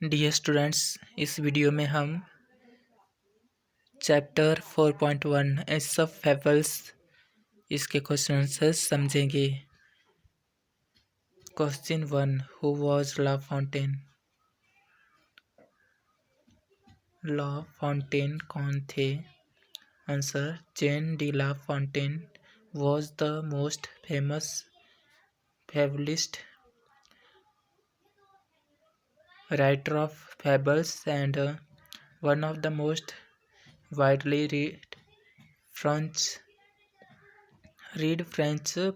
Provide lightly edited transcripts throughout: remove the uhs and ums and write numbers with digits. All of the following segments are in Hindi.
डियर स्टूडेंट्स, इस वीडियो में हम चैप्टर 4.1 एसप फेबल्स इसके क्वेश्चन आंसर्स समझेंगे। Question 1, who was La Fontaine? La Fontaine कौन थे? Answer, Jean de La Fontaine was the most famous fabulist writer of fables and one of the most widely French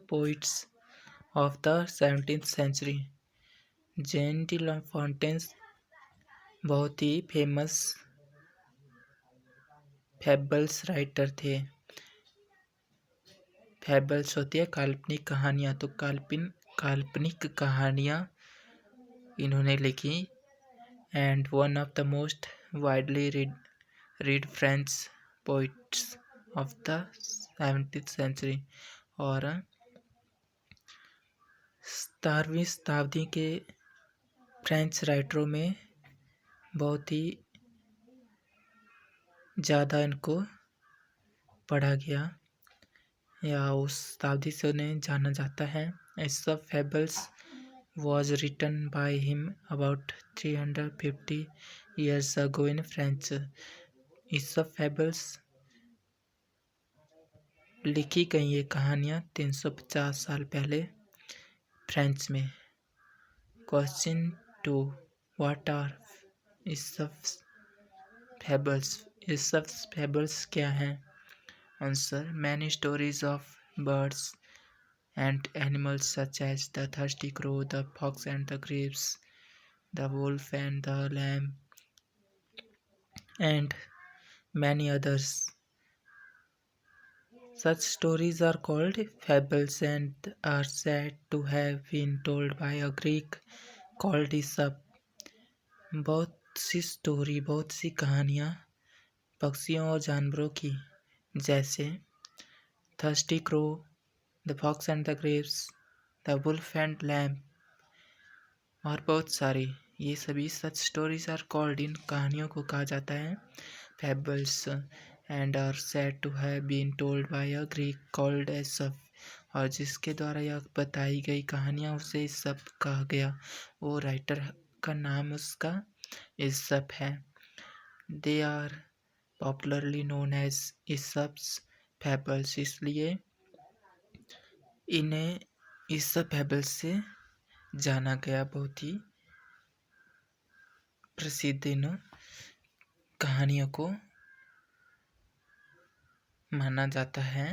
poets of the 17th century। Jean de La Fontaine बहुत ही फेमस फेबल्स राइटर थे। फेबल्स होती है काल्पनिक कहानियाँ, तो काल्पनिक कहानियाँ इन्होंने लिखी। And one of the most widely read French poets of the 17th century, और 17वीं शताब्दी के फ्रेंच राइटरों में बहुत ही ज़्यादा इनको पढ़ा गया या उस शताब्दी से उन्हें जाना जाता है। एसप fables was written by him about 350 years ago in French। Aesop fables लिखी गई ये कहानियाँ 350 साल पहले फ्रेंच में। Question 2, what are Aesop fables? Aesop fables क्या हैं? Answer, many stories of birds and animals such as the thirsty crow, the fox and the grapes, the wolf and the lamb, and many others. Such stories are called fables and are said to have been told by a Greek called Aesop। बहुत सी कहानियाँ पक्षियों और जानवरों की, जैसे thirsty crow, the fox and the grapes, the wolf and lamb, और बहुत सारी, ये सभी सच स्टोरीज आर कॉल्ड, इन कहानियों को कहा जाता है fables, and are said to have been told by a Greek called Aesop, और जिसके द्वारा यह बताई गई कहानियाँ उसे एसप कहा गया। वो राइटर का नाम उसका एसप है। They are popularly known as Aesop's fables, इसलिए इन्हें एसप फेबल्स से जाना गया, बहुत ही प्रसिद्ध इन कहानियों को माना जाता है,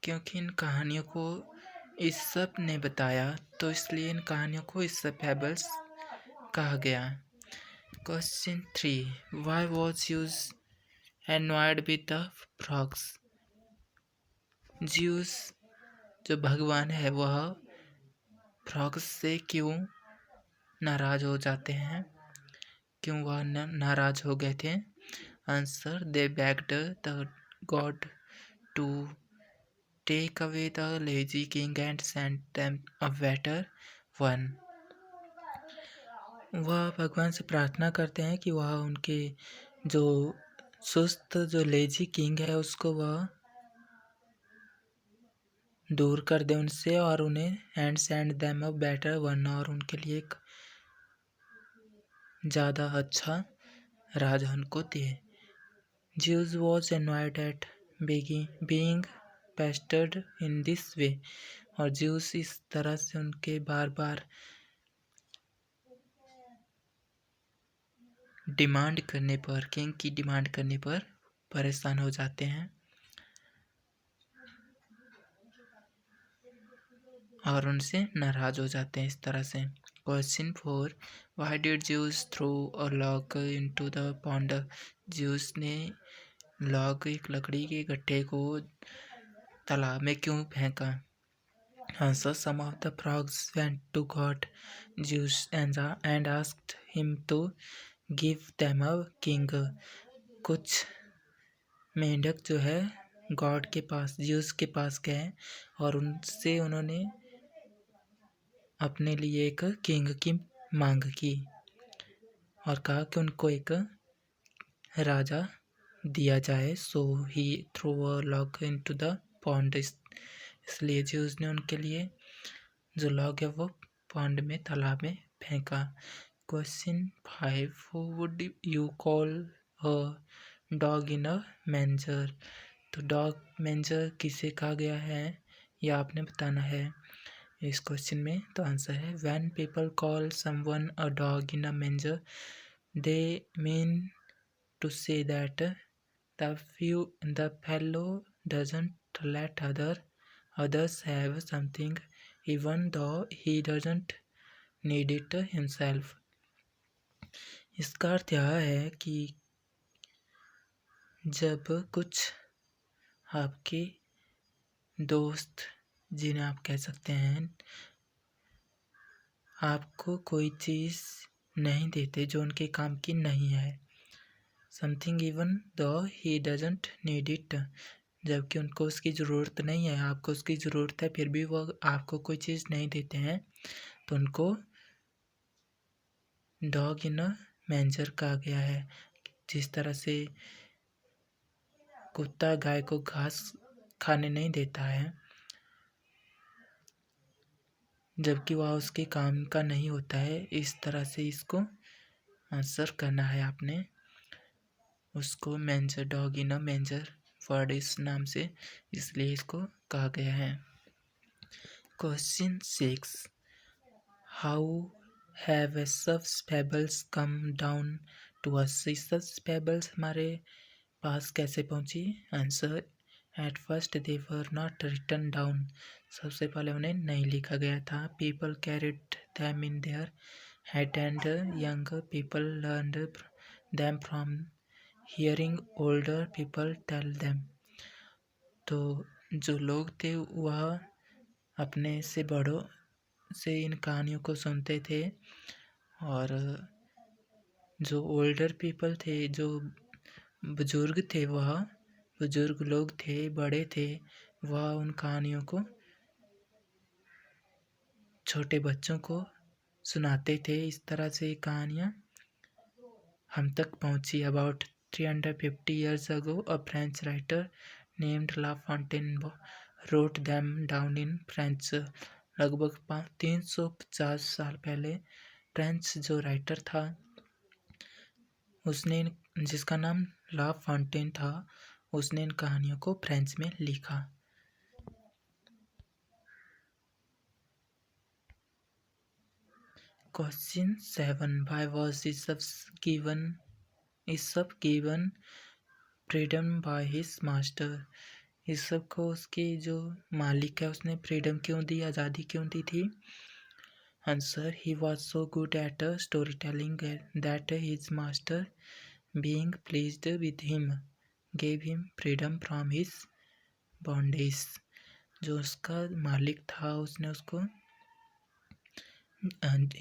क्योंकि इन कहानियों को एसप ने बताया, तो इसलिए इन कहानियों को एसप फेबल्स कहा गया। Question 3, why was Zeus annoyed with the frogs? Zeus जो भगवान है वह फ्रॉग्स से क्यों नाराज हो जाते हैं? क्यों वह नाराज हो गए थे? Answer, they begged the god to take away the lazy king and send them a better one. वह भगवान से प्रार्थना करते हैं कि वह उनके जो सुस्त जो लेजी किंग है उसको वह दूर कर दे उनसे, और उन्हें and send them a better one, और उनके लिए एक ज़्यादा अच्छा राजा उनको दे। Zeus was annoyed at being pestered in this way, और ज़्यूस इस तरह से उनके बार बार डिमांड करने पर, किंग की डिमांड करने पर परेशान हो जाते हैं और उनसे नाराज हो जाते हैं इस तरह से। Question 4, why did Zeus throw a log into the pond? Zeus ने लॉग, एक लकड़ी के गट्ठे को तालाब में क्यों फेंका? Answer, some of the frogs went to god Zeus and asked him to give them a king. कुछ मेंढक जो है गॉड के पास, ज़्यूस के पास गए और उनसे उन्होंने अपने लिए एक किंग की मांग की और कहा कि उनको एक राजा दिया जाए। So he throw a log into the pond, इसलिए ज्यूस ने उनके लिए जो लॉग है वो पॉन्ड में, तालाब में फेंका। Question 5, who would you call a dog in a manger? तो डॉग मैंजर किसे कहा गया है ये आपने बताना है इस क्वेश्चन में। तो आंसर है when people call someone a dog in a manger they mean to say that the fellow doesn't let others have something even though he doesn't need it himself। इसका अर्थ यह है कि जब कुछ आपके दोस्त, जिन्हें आप कह सकते हैं, आपको कोई चीज़ नहीं देते जो उनके काम की नहीं है, something even though he doesn't need it, जबकि उनको उसकी ज़रूरत नहीं है, आपको उसकी ज़रूरत है, फिर भी वो आपको कोई चीज़ नहीं देते हैं, तो उनको डॉग इन अ मैंजर कहा गया है। जिस तरह से कुत्ता गाय को घास खाने नहीं देता है, जबकि वह उसके काम का नहीं होता है, इस तरह से इसको आंसर करना है आपने। उसको manager, dog in a manager word इस नाम से, इसलिए इसको कहा गया है। Question 6, how have Aesop's fables come down to us? Aesop's fables हमारे पास कैसे पहुंची? Answer at first they were not written down, सबसे पहले उन्हें नहीं लिखा गया था। People carried them in their head and young people learned them from hearing older people tell them. तो जो लोग थे वह अपने से बड़ों से इन कहानियों को सुनते थे, और जो ओल्डर पीपल थे, जो बुजुर्ग थे, वह बुजुर्ग लोग थे, बड़े थे, वह उन कहानियों को छोटे बच्चों को सुनाते थे। इस तरह से कहानियाँ हम तक पहुँची। About 350 years ago, a French writer named La Fontaine wrote them down in French। लगभग 350 साल पहले फ्रेंच जो राइटर था, उसने जिसका नाम ला फॉन्टेन था, उसने इन कहानियों को फ्रेंच में लिखा। Question 7, why was Aesop given freedom by his master? Aesop को उसके जो मालिक है उसने फ्रीडम क्यों दी, आज़ादी क्यों दी थी? Answer, he was so good at story telling that his master being pleased with him gave him freedom from his bondage। जो उसका मालिक था उसने उसको,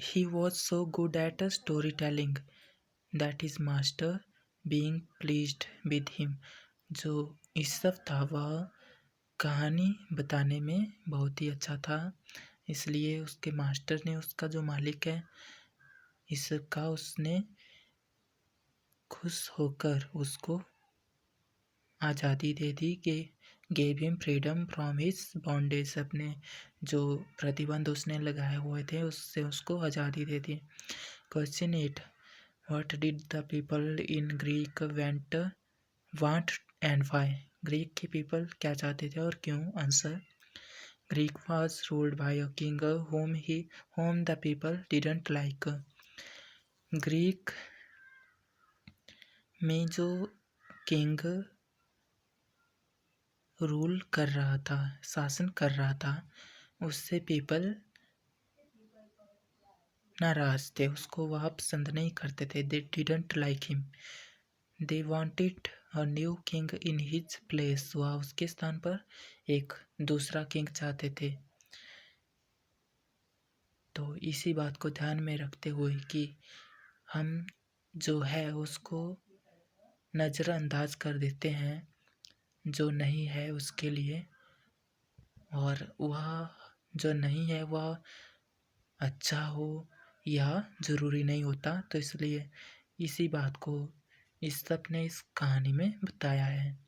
he was so good at storytelling that his master being pleased with him। जो ईसफ था वह कहानी बताने में बहुत ही अच्छा था, इसलिए उसके मास्टर ने, उसका जो मालिक है ईसफ का, उसने खुश होकर उसको आज़ादी दे दी कि gave him freedom from his bondage, अपने जो प्रतिबंध उसने लगाए हुए थे उससे उसको आज़ादी दे दी। Question 8, what did the people in Greek want and why? Greek के पीपल क्या चाहते थे और क्यों? Answer, Greek was ruled by a king whom the people didn't like. Greek में जो किंग रूल कर रहा था, शासन कर रहा था, उससे पीपल नाराज थे, उसको वह पसंद नहीं करते थे। They didn't like him, they wanted a new king in his place, वह उसके स्थान पर एक दूसरा किंग चाहते थे। तो इसी बात को ध्यान में रखते हुए कि हम जो है उसको नज़रअंदाज कर देते हैं जो नहीं है उसके लिए, और वह जो नहीं है वह अच्छा हो यह ज़रूरी नहीं होता। तो इसलिए इसी बात को ईसप ने इस कहानी में बताया है।